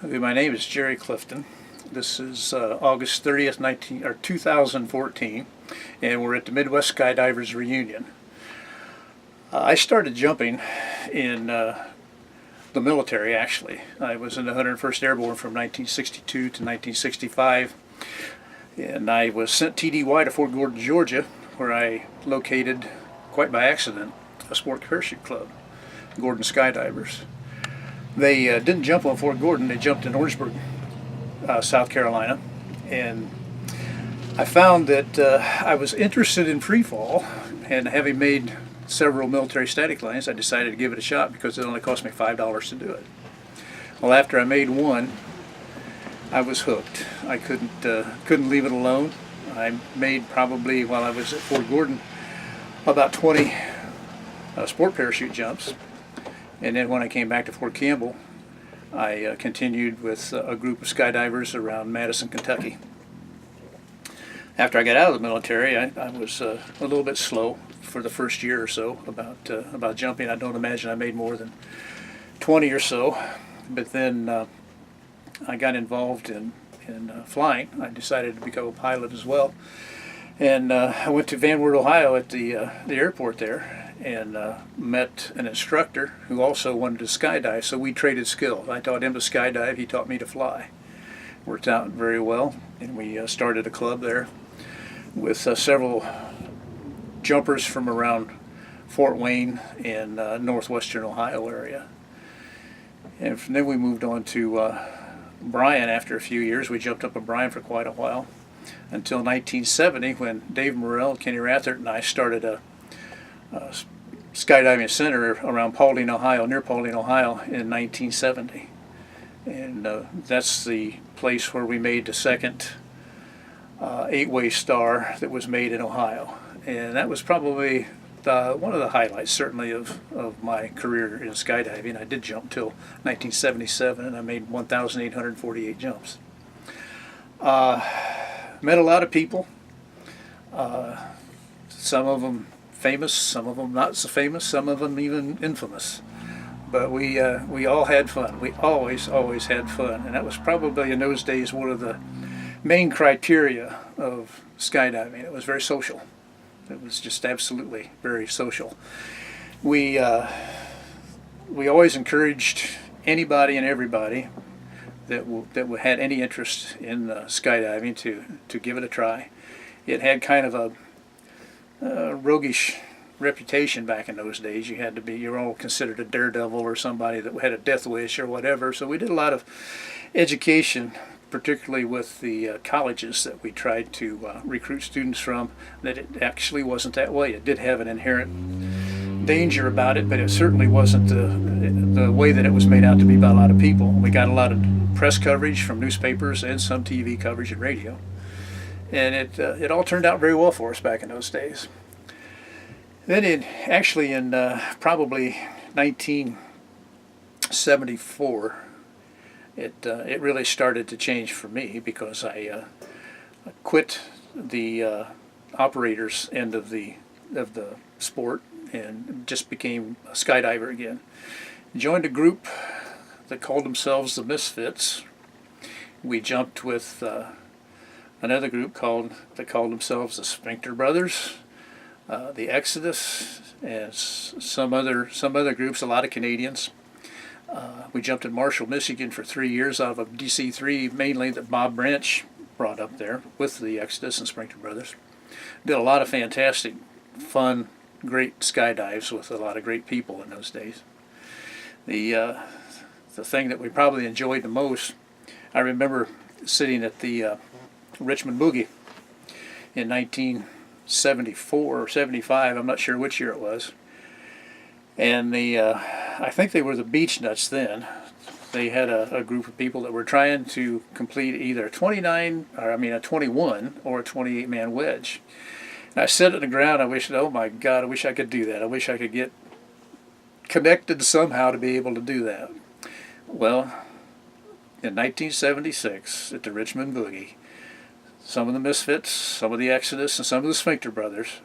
My name is Jerry Clifton. This is August 30th, 2014, and we're at the Midwest Skydivers Reunion. I started jumping in the military, actually. I was in the 101st Airborne from 1962 to 1965, and I was sent TDY to Fort Gordon, Georgia, where I located, quite by accident, a sport parachute club, Gordon Skydivers. They didn't jump on Fort Gordon, they jumped in Orangeburg, South Carolina, and I found that I was interested in free fall, and having made several military static lines, I decided to give it a shot because it only cost me $5 to do it. Well, after I made one, I was hooked. I couldn't leave it alone. I made probably, while I was at Fort Gordon, about 20 sport parachute jumps. And then when I came back to Fort Campbell, I continued with a group of skydivers around Madison, Kentucky. After I got out of the military, I was a little bit slow for the first year or so about jumping. I don't imagine I made more than 20 or so. But then I got involved in flying. I decided to become a pilot as well. And I went to Wert Ohio at the airport there, and met an instructor who also wanted to skydive, so we traded skills. I taught him to skydive, he taught me to fly. Worked out very well, and we started a club there with several jumpers from around Fort Wayne and northwestern Ohio area. And from then we moved on to Bryan. After a few years, we jumped up in Bryan for quite a while, until 1970, when Dave Morrell, Kenny Rathert, and I started a skydiving center around Paulding, Ohio, near Paulding, Ohio, in 1970. And that's the place where we made the second 8-way star that was made in Ohio. And that was probably one of the highlights, certainly, of my career in skydiving. I did jump till 1977, and I made 1,848 jumps. Met a lot of people, some of them famous, some of them not so famous, some of them even infamous. But we all had fun. We always had fun, and that was probably in those days one of the main criteria of skydiving. It was very social. It was just absolutely very social. We always encouraged anybody and everybody that had any interest in skydiving to give it a try. It had kind of a roguish reputation back in those days. You're all considered a daredevil or somebody that had a death wish or whatever. So we did a lot of education, particularly with the colleges that we tried to recruit students from, that it actually wasn't that way. It did have an inherent danger about it, but it certainly wasn't the way that it was made out to be by a lot of people. We got a lot of press coverage from newspapers and some TV coverage and radio. And it all turned out very well for us back in those days. Then in probably 1974, it really started to change for me, because I quit the operators end of the sport and just became a skydiver again. Joined a group that called themselves the Misfits. We jumped with another group that called themselves the Sphincter Brothers, the Exodus, and some other groups, a lot of Canadians. We jumped in Marshall, Michigan for 3 years out of a DC-3 mainly that Bob Branch brought up there with the Exodus and Sphincter Brothers. Did a lot of fantastic, fun, great skydives with a lot of great people in those days. The thing that we probably enjoyed the most, I remember sitting at the Richmond Boogie in 1974 or 75, I'm not sure which year it was. And I think they were the Beechnuts then. They had a group of people that were trying to complete either a 21 or a 28 Man wedge. And I sat on the ground. Oh my God, I wish I could do that. I wish I could get connected somehow to be able to do that. Well, in 1976 at the Richmond Boogie, some of the Misfits, some of the Exodus, and some of the Sphincter Brothers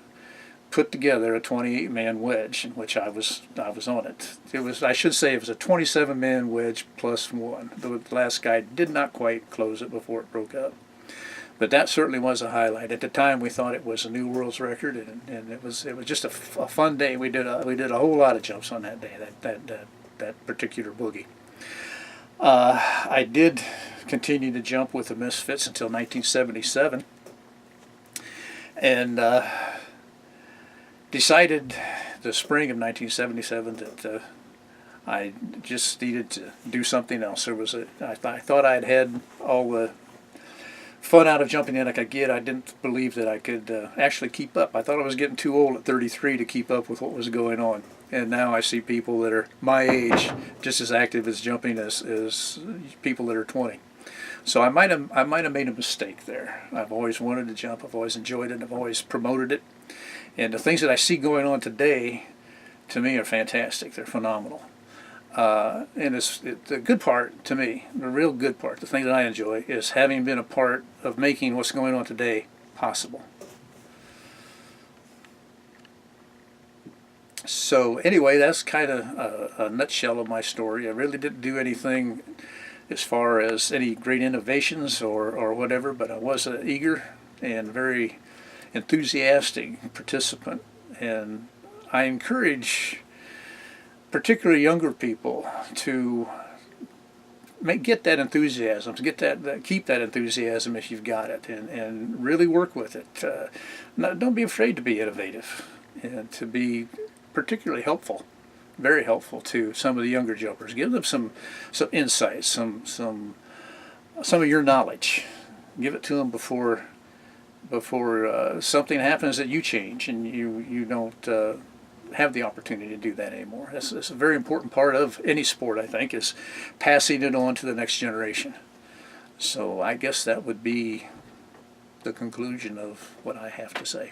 put together a 28-man wedge, in which I was on it. I should say it was a 27-man wedge plus one. The last guy did not quite close it before it broke up. But that certainly was a highlight. At the time, we thought it was a new world's record, and it was just a fun day. We did a whole lot of jumps on that day, that particular boogie. I did continue to jump with the Misfits until 1977, and decided the spring of 1977 that I just needed to do something else. I thought I'd had all the fun out of jumping in I could get. I didn't believe that I could actually keep up. I thought I was getting too old at 33 to keep up with what was going on. And now I see people that are my age just as active as jumping as people that are 20. So I might have made a mistake there. I've always wanted to jump. I've always enjoyed it. I've always promoted it. And the things that I see going on today, to me, are fantastic. They're phenomenal. And the good part to me, the real good part, the thing that I enjoy, is having been a part of making what's going on today possible. So anyway, that's kind of a nutshell of my story. I really didn't do anything as far as any great innovations or whatever, but I was an eager and very enthusiastic participant, and I encourage particularly younger people to get that enthusiasm, to keep that enthusiasm if you've got it, and really work with it. Don't be afraid to be innovative, and to be particularly helpful, very helpful to some of the younger jumpers. Give them some insights, some of your knowledge. Give it to them before something happens that you change and you don't have the opportunity to do that anymore. That's a very important part of any sport, I think, is passing it on to the next generation. So I guess that would be the conclusion of what I have to say.